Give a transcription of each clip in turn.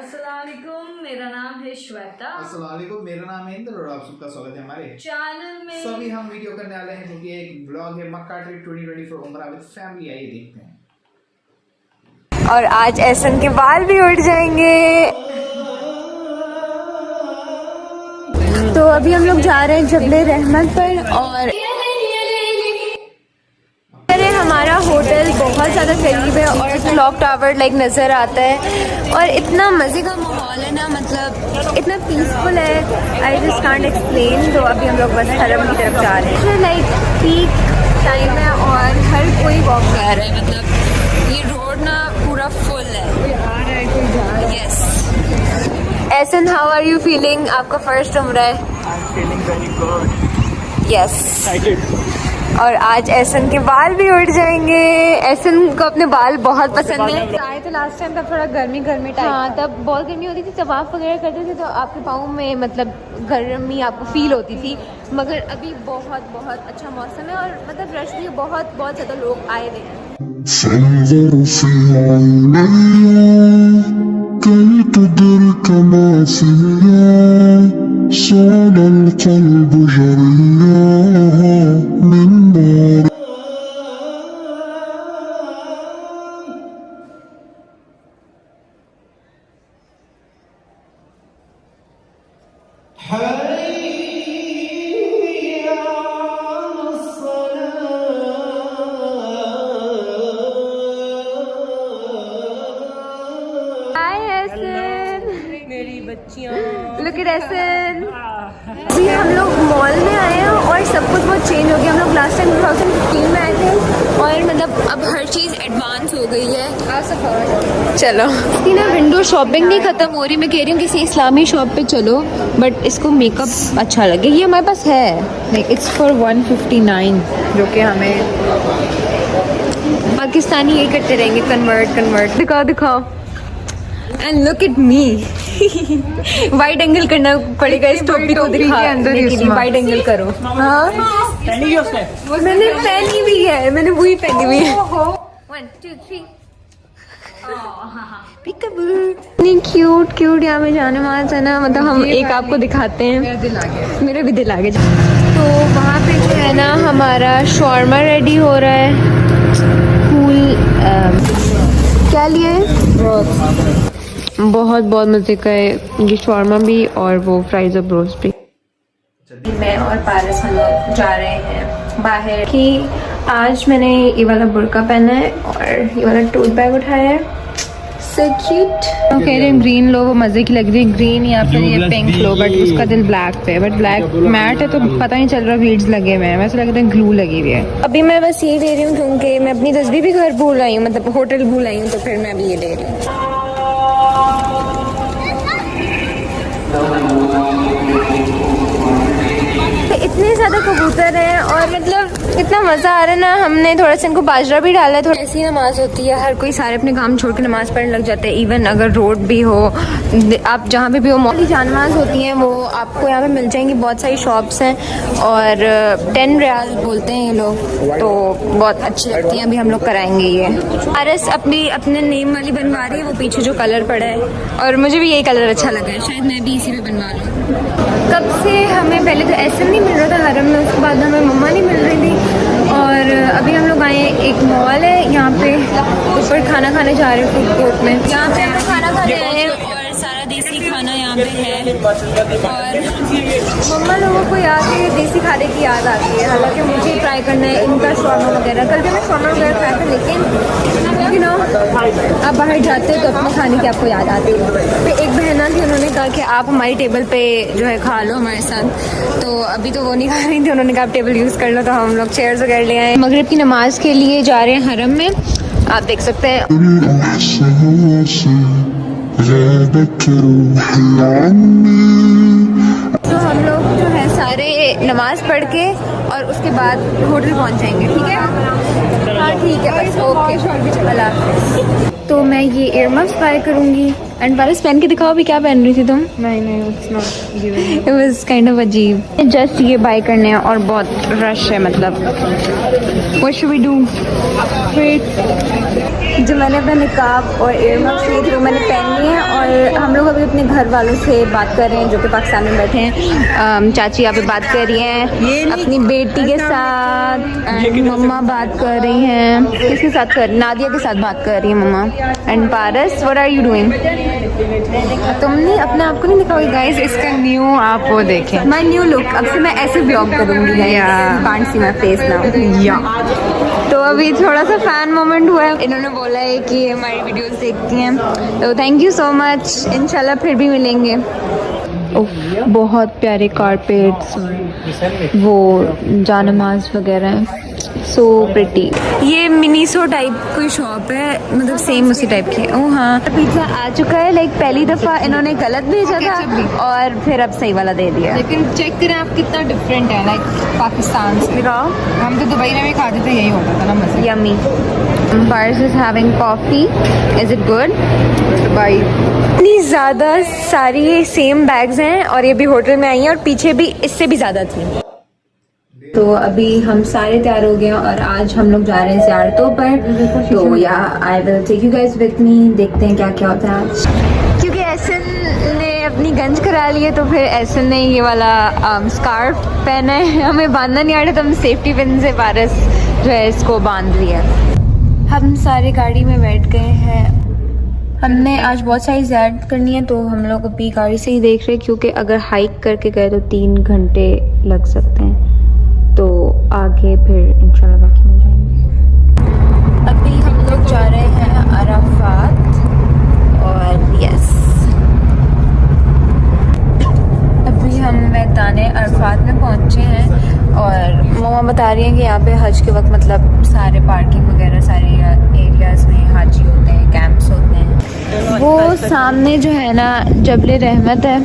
अस्सलामुअलैकुम, मेरा नाम है श्वेता। अस्सलामुअलैकुम, मेरा नाम है इंद्र और आप सबका स्वागत है हमारे चैनल में। सभी हम वीडियो करने वाले हैं जो कि एक व्लॉग है मक्का ट्रिप 2024 उम्रा विद फैमिली। आइए देखते हैं। और आज एहसन के बाल भी उड़ जाएंगे। तो अभी हम लोग जा रहे हैं जबले रहमत पर और हमारा होटल बहुत ज़्यादा करीब है और क्लॉक टावर लाइक नज़र आता है और इतना मज़े का माहौल है ना, मतलब इतना पीसफुल है, आई जस्ट कांट एक्सप्लेन। तो अभी हम लोग बस हरम की तरफ जा रहे हैं। लाइक पीक टाइम है और हर कोई वॉक कर रहा है, मतलब ये रोड ना पूरा फुल है, कोई आ रहा है कोई जा रहा है। Yes Ehsan, how are you feeling? आपका फर्स्ट उम्रा है। यस और आज एहसन के बाल भी उड़ जाएंगे। एहसन को अपने बाल बहुत पसंद है। आए थे लास्ट टाइम तब थोड़ा गर्मी टाइप। हाँ, तब बहुत गर्मी होती थी, तवाफ वगैरह करते थे तो आपके पाँव में मतलब गर्मी आपको फील होती थी। मगर अभी बहुत बहुत अच्छा मौसम है और मतलब रश भी बहुत ज़्यादा लोग आए हुए हैं। मेरी बच्चियाँ Look at एहसन। अभी हम लोग मॉल में आए हैं और सब कुछ बहुत चेंज हो गया। हम लोग लास्ट टाइम 2015 में आए थे और मतलब अब हर चीज़ एडवांस हो गई है। चलो, इसकी ना विंडो शॉपिंग नहीं ख़त्म हो रही। मैं कह रही हूँ किसी इस्लामी शॉप पे चलो, बट इसको मेकअप अच्छा लगे। ये हमारे पास है, इट्स फॉर 159, जो कि हमें पाकिस्तानी ये करते रहेंगे, कन्वर्ट। दिखाओ and look at me. Wide angle करना पड़ेगा इस टोपी को दिखाने के लिए। वाइड एंगल करो। हाँ, मैंने पहनी भी है, मैंने वही पहनी हुई है। 1 2 3 इतनी क्यूट यहाँ पे जाने वाला है ना, मतलब हम एक आपको दिखाते हैं। मेरा भी दिल आ गया। तो वहाँ पे जो है ना हमारा शॉर्मा रेडी हो रहा है। क्या लिए? बहुत मज़े का है ये शॉर्मा भी और वो फ्राइज और ब्रोस्ट भी। मैं और पारस हम लोग जा रहे हैं बाहर कि आज मैंने ये वाला बुर्का पहना है और ये वाला टोट बैग उठाया है। So cute। हम कह रहे हैं ग्रीन लो, वो मज़े की लग रही है ग्रीन, या फिर ये पिंक लो, बट उसका दिल ब्लैक पे है। बट ब्लैक मैट है तो पता नहीं चल रहा बीड्स लगे हुए हैं, वैसे लगता है ग्लू लगी हुई है। अभी मैं बस ये ले रही हूँ क्योंकि मैं अपनी तस्वीर भी घर भूल आई हूँ, मतलब होटल भूल आई हूँ, तो फिर मैं अभी ये ले रही हूँ। इतने ज़्यादा कबूतर हैं और मतलब इतना मज़ा आ रहा है ना। हमने थोड़ा सा इनको बाजरा भी डाला है। थोड़ी ऐसी नमाज होती है, हर कोई सारे अपने काम छोड़ के नमाज़ पढ़ने लग जाते हैं। इवन अगर रोड भी हो, आप जहाँ पे भी हो, मौली जानमाज होती हैं वो आपको यहाँ पे मिल जाएंगी। बहुत सारी शॉप्स हैं और 10 रियाल बोलते हैं ये लोग, तो बहुत अच्छी लगती हैं। अभी हम लोग कराएंगे ये। पारस अपने नेम वाली बनवा रही है, वो पीछे जो कलर पड़ा है, और मुझे भी यही कलर अच्छा लगा है, शायद मैं भी इसी पे बनवा लूँ। कब से हमें पहले तो ऐसा नहीं मिल रहा था हरम में, उसके बाद हमें मम्मा नहीं मिल रही थी और अभी हम लोग आए, एक मॉल है यहाँ पे, ऊपर खाना खाने जा रहे हैं फूड कोर्ट में। यहाँ पे हम खाना खाने आए हैं और सारा देसी खाना यहाँ पे है और मम्मा लोगों को याद है देसी खाने की याद आती है। हालांकि मुझे ट्राई करना है इनका शॉर्मा वगैरह। कल भी मैं शॉर्मा वगैरह खाया था, लेकिन यू नो आप बाहर जाते हो तो अपने खाने की आपको याद आती है। फिर एक बहना थी, उन्होंने कहा कि आप हमारी टेबल पे जो है खा लो हमारे साथ, तो अभी तो वो नहीं खा रही थी, उन्होंने कहा आप टेबल यूज़ कर लो, तो हम लोग चेयर्स वगैरह ले आए। मगरिब की नमाज के लिए जा रहे हैं हरम में, आप देख सकते हैं। तो हम लोग जो है सारे नमाज पढ़ के और उसके बाद होटल पहुंच जाएंगे। ठीक है? हाँ ठीक है, बस ओके, अल्लाह हाफ़िज़। तो मैं ये ईयर मफ्स बाय करूँगी। एंड पारस पहन के दिखाओ भी, क्या पहन रही थी तुम? नहीं, it's not given. It was kind of अजीब। जस्ट ये बाय करने हैं और बहुत रश है, मतलब what should we do? Wait, जो मैंने अपना निकाब और ईयर मफ्स लिए थे वो मैंने पहन लिए हैं और हम लोग अपने घर वालों से बात कर रहे हैं जो कि पाकिस्तान में बैठे हैं। चाची यहाँ पे बात कर रही हैं अपनी बेटी के साथ, एंड मम्मा बात कर रही हैं, किसके साथ कर, नादिया के साथ बात कर रही है मम्मा। And Paras, what are you doing? तुमने अपने आप को नहीं दिखाओगी गाइस, इसका न्यू आप वो देखें। My new look. अब से मैं ऐसे ब्लॉग करूंगी, can't see my face now. या तो अभी थोड़ा सा फैन मोमेंट हुआ है, इन्होंने बोला है कि हमारी वीडियोस देखती हैं, तो थैंक यू सो मच। इंशाल्लाह फिर भी मिलेंगे। उफ, बहुत प्यारे कारपेट्स, वो जानमाज वगैरह हैं, सो प्रिटी। ये मिनीसो टाइप कोई शॉप है, मतलब सेम उसी टाइप की। ओह हाँ, पिज्जा आ चुका है। लाइक पहली दफ़ा इन्होंने गलत भेजा था और फिर अब सही वाला दे दिया। लेकिन चेक करें आप कितना डिफरेंट है लाइक पाकिस्तान से। हम तो दुबई में भी खाते थे, यही होता था ना मजे। Yummy. Paris is having coffee. Is it good? Dubai इतनी ज़्यादा सारी सेम बैग्स हैं और ये भी होटल में आई हैं और पीछे भी इससे भी ज़्यादा थी। तो अभी हम सारे तैयार हो गए हैं और आज हम लोग जा रहे हैं ज़ियारतों पर। तो या I will take you guys with me, देखते हैं क्या क्या होता है आज। क्योंकि एसन ने अपनी गंज करा ली है तो फिर एसन ने ये वाला स्कार्फ पहना है। हमें बांधना नहीं आ रहा, तो हम सेफ्टी पिन से पारस जो है इसको बांध लिया। हम सारे गाड़ी में बैठ गए हैं। हमने आज बहुत सारी ज़ियारत करनी है, तो हम लोग अभी गाड़ी से ही देख रहे हैं, क्योंकि अगर हाइक करके गए तो 3 घंटे लग सकते हैं। तो आगे फिर इंशाल्लाह बाकी में जाएंगे। अभी हम लोग जा रहे हैं अराफात और यस, अभी हम मैदान अराफात में पहुंचे हैं और मम्मा बता रही हैं कि यहाँ पे हज के वक्त मतलब सारे पार्किंग वगैरह सारे एरियाज़ में हाजी होते हैं, कैंप्स होते हैं। वो सामने जो है ना जबल रहमत है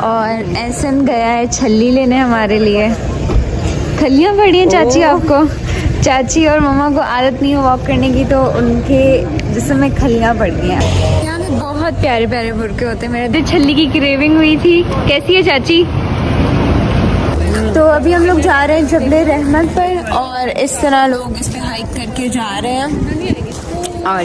और एहसन गया है छल्ली लेने हमारे लिए। खलियाँ पड़ी हैं चाची आपको? चाची और मम्मा को आदत नहीं है वॉक करने की, तो उनके जिस्म में खलियाँ पड़ गई हैं। यहाँ पे बहुत प्यारे प्यारे बुरके होते हैं। मेरे तो छल्ली की क्रेविंग हुई थी। कैसी है चाची? तो अभी हम लोग जा रहे हैं जबल रहमत पर और इस तरह लोग इस पे हाइक करके जा रहे हैं। और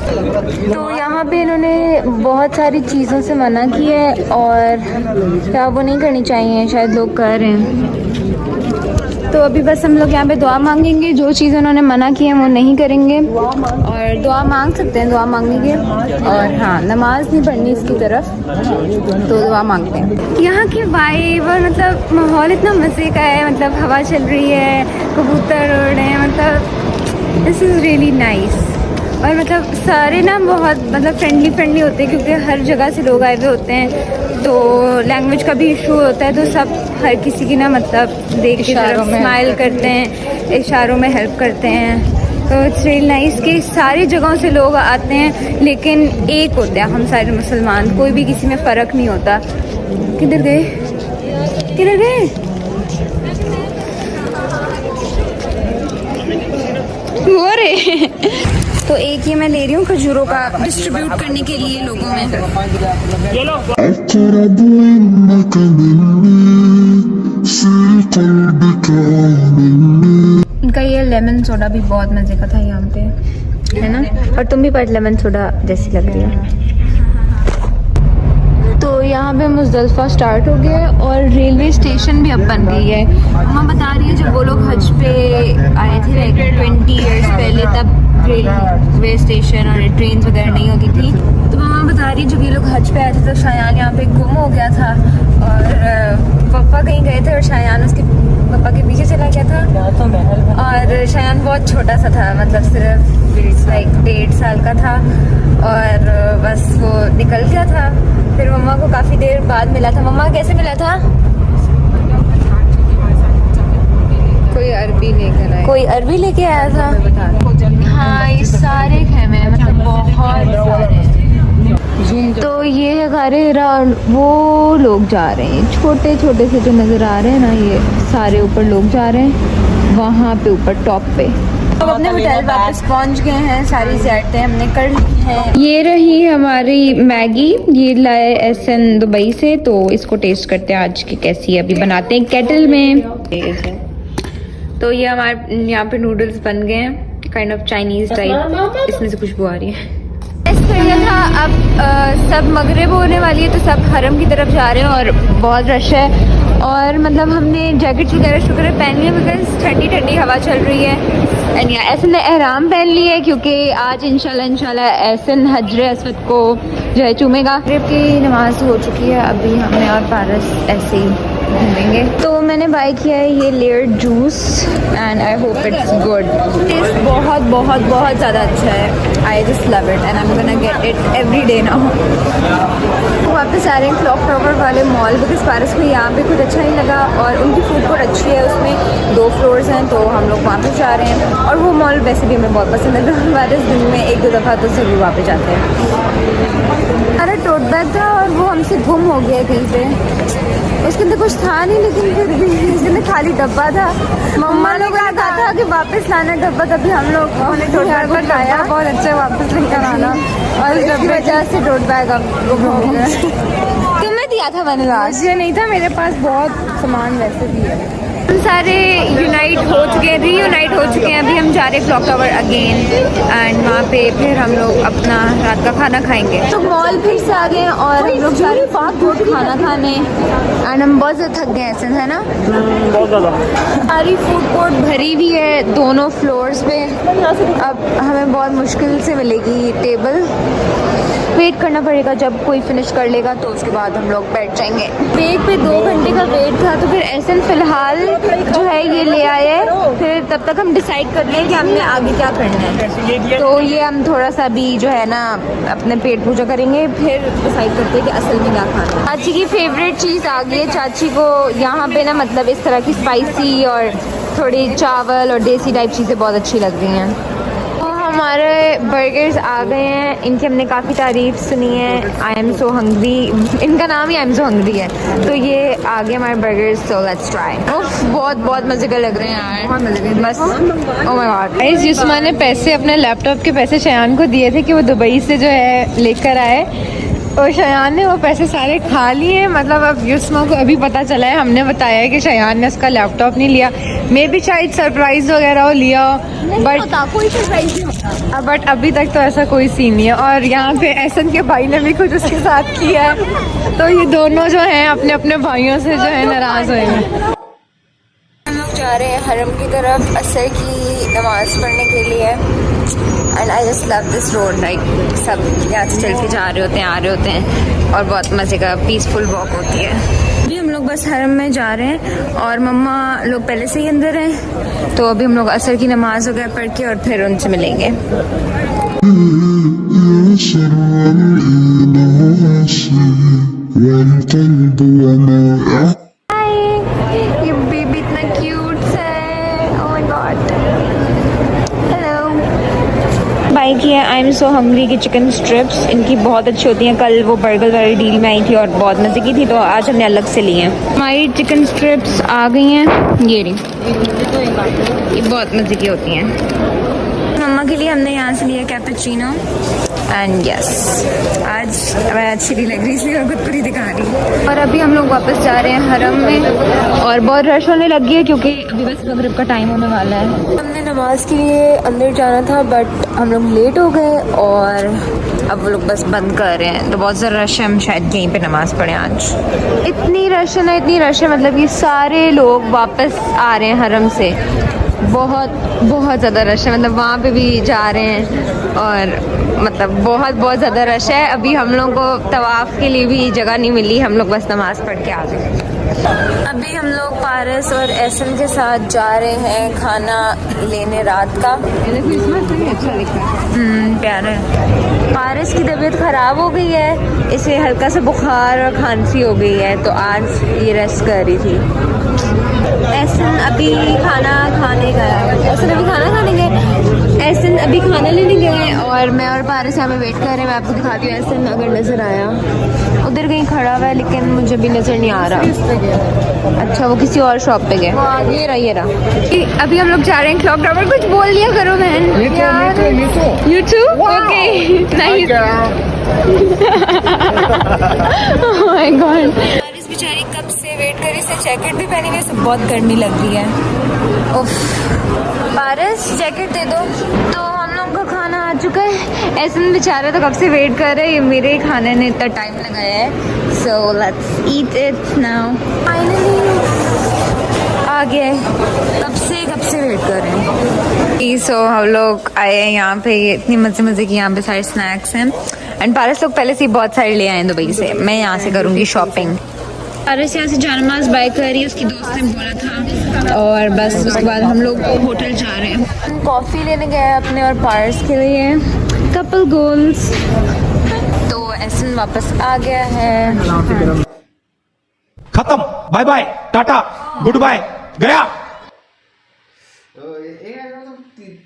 तो यहाँ पे इन्होंने बहुत सारी चीज़ों से मना किया है और क्या वो नहीं करनी चाहिए, शायद लोग कर रहे हैं। तो अभी बस हम लोग यहाँ पे दुआ मांगेंगे, जो चीज़ उन्होंने मना की है वो नहीं करेंगे और दुआ मांग सकते हैं, दुआ मांगेंगे। और हाँ, नमाज नहीं पढ़नी इसकी तरफ, तो दुआ मांगते हैं। यहाँ की वाइब और मतलब माहौल इतना मज़े का है, मतलब हवा चल रही है, कबूतर उड़ रहे हैं, मतलब दिस इज़ रियली नाइस। और मतलब सारे ना बहुत मतलब फ्रेंडली होते हैं, क्योंकि हर जगह से लोग आए हुए होते हैं, तो लैंग्वेज का भी इशू होता है, तो सब हर किसी की ना मतलब देख के स्माइल करते हैं, इशारों में हेल्प करते हैं। तो इट्स रियली नाइस कि सारी जगहों से लोग आते हैं, लेकिन एक होते हैं हम सारे मुसलमान, कोई भी किसी में फ़र्क नहीं होता। किधर गए किधर गए? वो रे तो एक ये मैं ले रही हूँ खजूरों का डिस्ट्रीब्यूट करने के लिए लोगों में। इनका ये लेमन सोडा भी बहुत मजे का था यहाँ पे, है ना? और तुम भी पर लेमन सोडा जैसी लग रही है। तो यहाँ पे मुज़दलिफ़ा स्टार्ट हो गया और रेलवे स्टेशन भी अब बन गई है। मम्मा बता रही है जब वो लोग हज पे आए थे लाइक 20 ईयर्स पहले, तब रेलवे स्टेशन और ट्रेन वगैरह नहीं होती थी। तो मम्मा बता रही है जब ये लोग हज पे आए थे तो शायान यहाँ पे गुम हो गया था और पापा कहीं गए थे और शायान उसके पापा के पीछे चला गया था। और शायान बहुत छोटा सा था, मतलब सिर्फ लाइक 1.5 साल का था और बस वो निकल गया था। फिर मम्मा को काफ़ी देर बाद मिला था। मम्मा कैसे मिला था? कोई अरबी लेकर आया, कोई अरबी लेके आया था। हाँ, ये सारे खेमे हैं, मतलब बहुत सारे हैं। तो ये है गारे हिरा और वो लोग जा रहे हैं, छोटे छोटे से जो नज़र आ रहे हैं ना, ये सारे ऊपर लोग जा रहे हैं, वहाँ पे ऊपर टॉप पे। अब अपने होटल वापस पहुँच गए हैं, सारी ज़ियारतें हमने कर ली हैं। ये रही हमारी मैगी, ये लाए एहसन दुबई से, तो इसको टेस्ट करते हैं आज की कैसी है। अभी बनाते हैं केटल में। तो ये हमारे यहाँ पे नूडल्स बन गए हैं, काइंड ऑफ चाइनीज टाइप। इसमें से खुशबू आ रही है। था। अब सब मगरिब होने वाली है तो सब हरम की तरफ जा रहे हैं और बहुत रश है। और मतलब हमने जैकेट वगैरह शुक्र पहन लिया बिकॉज ठंडी ठंडी हवा चल रही है। एंड ऐसे ने एहराम पहन लिया है क्योंकि आज इंशाल्लाह ऐसन हजर असवद को जो है चूमेगा। मगरिब की नमाज हो चुकी है, अभी हमने और पारस ऐसे ही घूमेंगे। तो मैंने बाय किया है ये layered juice and I hope it's good. Taste बहुत बहुत बहुत ज़्यादा अच्छा है। I just love it and I am gonna get it every day now. वापस आ रहे हैं क्लॉक टावर वाले मॉल बिकॉज पारस को यहाँ पे कुछ अच्छा नहीं लगा और उनकी फूड कोर्ट अच्छी है, उसमें 2 फ्लोर्स हैं तो हम लोग वापस जा रहे हैं। और वो मॉल वैसे भी हमें बहुत पसंद है तो हम पारस दिन में 1-2 दफ़ा तो ज़रूर वापस जाते हैं। अरे टोट बैग था और वो हमसे गुम हो गया कहीं पे, उसके अंदर कुछ था नहीं लेकिन फिर भी उसके अंदर खाली डब्बा था। मम्मा लोगों ने कहा था कि वापस लाना डब्बा, तभी हम लोग उन्होंने टोट बैग को लाया। बहुत अच्छा वापस लेकर आना और इसकी वजह से टोट बैग अब गुम हो गया। तुम्हें दिया था मैंने लास्ट, ये नहीं था मेरे पास, बहुत सामान वैसे भी है। हम सारे यूनाइट हो चुके हैं, रीयूनाइट हो चुके हैं। अभी हम जा रहे हैं क्लॉक टावर अगेन एंड वहाँ पे फिर हम लोग अपना रात का खाना खाएंगे। तो मॉल फिर से आ गए हैं और हम लोग जा रहे हैं फास्ट फूड खाना खाने एंड हम बहुत ज़्यादा थक गए हैं है ना, बहुत ज़्यादा। सारी फूड कोर्ट भरी हुई है दोनों फ्लोर्स पे। अब हमें बहुत मुश्किल से मिलेगी टेबल, वेट करना पड़ेगा जब कोई फिनिश कर लेगा तो उसके बाद हम लोग बैठ जाएंगे। वेट पे 2 घंटे का वेट था तो फिर ऐसे फिलहाल जो है ये ले आए हैं, फिर तब तक हम डिसाइड कर लें कि हमने आगे क्या करना है। तो ये हम थोड़ा सा भी जो है ना अपने पेट पूजा करेंगे, फिर डिसाइड करते हैं कि असल में क्या खाना है। चाची की फेवरेट चीज़ आ गई है। चाची को यहाँ पे ना मतलब इस तरह की स्पाइसी और थोड़ी चावल और देसी टाइप चीज़ें बहुत अच्छी लग रही हैं। हमारे बर्गर्स आ गए हैं, इनकी हमने काफ़ी तारीफ सुनी है। आई एम सो हंग्री, इनका नाम ही आई एम सो हंग्री है। तो ये आ गए हमारे बर्गर्स, सो लेट्स ट्राई। बहुत बहुत मज़े के लग रहे हैं यार, बहुत मज़े के। बस ओह माय गॉड गाइस, युस्मा ने पैसे अपने लैपटॉप के पैसे शयान को दिए थे कि वो दुबई से जो है लेकर आए और शयान ने वो पैसे सारे खा लिए। मतलब अब युस्मा को अभी पता चला है, हमने बताया है कि शयान ने उसका लैपटॉप नहीं लिया। मे भी शायद सरप्राइज वगैरह हो लिया बट कोई सरप्राइज नहीं होता। बट अभी तक तो ऐसा कोई सीन नहीं है। और यहाँ पे एहसन के भाई ने भी कुछ उसके साथ किया है तो ये दोनों जो हैं अपने अपने भाइयों से जो है नाराज हुए हैं। हम लोग जा रहे हैं हरम की तरफ असर की नमाज पढ़ने के लिए and I just love this road. Like सब यहाँ से चल के जा रहे होते हैं, आ रहे होते हैं और बहुत मज़े का पीसफुल वॉक होती है। अभी हम लोग बस हरम में जा रहे हैं और मम्मा लोग पहले से ही अंदर हैं तो अभी हम लोग असर की नमाज वगैरह पढ़ के और फिर उनसे मिलेंगे। ये बेबी इतना क्यूट है, ओह माय गॉड। बाई की है आई एम सो हंग्री की चिकन स्ट्रिप्स, इनकी बहुत अच्छी होती हैं। कल वो बर्गर वाली डील में आई थी और बहुत मज़े की थी तो आज हमने अलग से ली हैं। हमारी चिकन स्ट्रिप्स आ गई हैं, ये रही, ये बहुत मज़े की होती हैं। मम्मा के लिए हमने यहाँ से लिया कैपेचिनो एंड यस आज मैं अच्छी नहीं लग रही इसलिए मैं खुद को नहीं दिखा रही। और अभी हम लोग वापस जा रहे हैं हरम में और बहुत रश होने लगी है क्योंकि अभी बस मगरिब का टाइम होने वाला है। हमने नमाज के लिए अंदर जाना था बट हम लोग लेट हो गए और अब वो लोग बस बंद कर रहे हैं तो बहुत ज़्यादा रश है। हम शायद यहीं पे नमाज़ पढ़ें आज। इतनी रश है ना, इतनी रश है मतलब ये सारे लोग वापस आ रहे हैं हरम से। बहुत बहुत ज़्यादा रश है, मतलब वहाँ पे भी जा रहे हैं और मतलब बहुत बहुत ज़्यादा रश है। अभी हम लोग को तवाफ़ के लिए भी जगह नहीं मिली, हम लोग बस नमाज़ पढ़ के आ गए। अभी हम लोग पारस और एहसन के साथ जा रहे हैं खाना लेने रात का। अच्छा लिखा है, प्यारा है। पारस की तबीयत ख़राब हो गई है, इसे हल्का सा बुखार और खांसी हो गई है तो आज ये रेस्ट कर रही थी। एहसन अभी खाना खाने गया, एहसन अभी खाना खाने गए, एहसन अभी खाना लेने गए और मैं और पारस यहाँ पे वेट कर रहे हैं। मैं आपको दिखाती हूँ एहसन अगर नज़र आया, उधर कहीं खड़ा हुआ है लेकिन मुझे भी नज़र नहीं आ रहा। अच्छा वो किसी और शॉप पे गया, ये रहा। अभी हम लोग जा रहे हैं क्लॉक टावर। कुछ बोल लिया करो बहन। YouTube okay nice. Oh my God, Paras बेचारी कब से वेट कर रही है, जैकेट भी पहनी हुई है, बहुत गर्मी लग रही है। उफ, पारस जैकेट दे दो। तो हम लोग का खाना आ चुका है। ऐसा बेचारा तो कब से वेट कर रहे हैं, ये मेरे खाने ने इतना टाइम लगाया है। So let's eat it now. Finally आ गया है, कब से वेट कर रहे हैं। सो हम लोग आए हैं यहाँ पे, इतनी मज़े की यहाँ पे सारे स्नैक्स हैं। एंड पारस लोग पहले से ही बहुत सारे ले आए हैं दुबई से। मैं यहाँ से करूँगी शॉपिंग। पारस यहाँ से जानमाज बाय कर रही है, उसकी दोस्त ने बोला था। और बस उसके बाद हम लोग होटल जा रहे हैं। कॉफ़ी लेने गए अपने और पारस के लिए, कपल गोल्स। तो ऐसे वापस आ गया है। खत्म, बाय बाय, टाटा, गुड बाय, गया। तो एक मतलब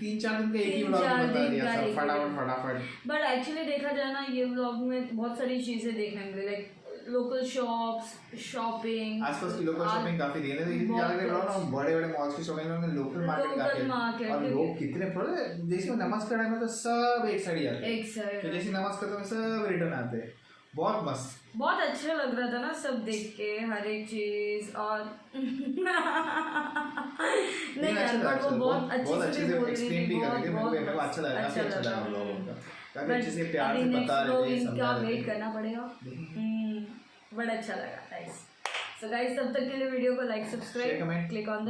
3-4 दिन का एक ही व्लॉग में बता दिया सब फटाफट। बट एक्चुअली देखा जाए ना, ये व्लॉग में बहुत सारी चीजें देखने मिली, लाइक लोकल शॉप्स, शॉपिंग, आसपास की लोकल शॉपिंग काफी देखने थे। इतनी ज्यादा देख रहा हूँ ना, बड़े माल्स की शॉपिंग में लोकल मार्केट काफी है। और लोग कितने पड़े, जैसे नमाज का टाइम है तो सब एक साइड जाते हैं, एक साइड, तो जैसे नमाज खत्म है सब रिटर्न आते हैं। बहुत मस्त, बहुत अच्छा लग रहा था ना सब देख के, हर एक चीज। और नहीं यार, बट वो बहुत अच्छे से एक्सप्लेन भी कर रहे थे। मेरे को अच्छा लगा, काफी अच्छा लगा लोगों का, काफी अच्छे से प्यार से बता रहे थे, समझा रहे थे। वेट करना पड़ेगा, बड़ा अच्छा लगा। नाइस। सो गाइस, तब तक के लिए वीडियो को like, subscribe, click on the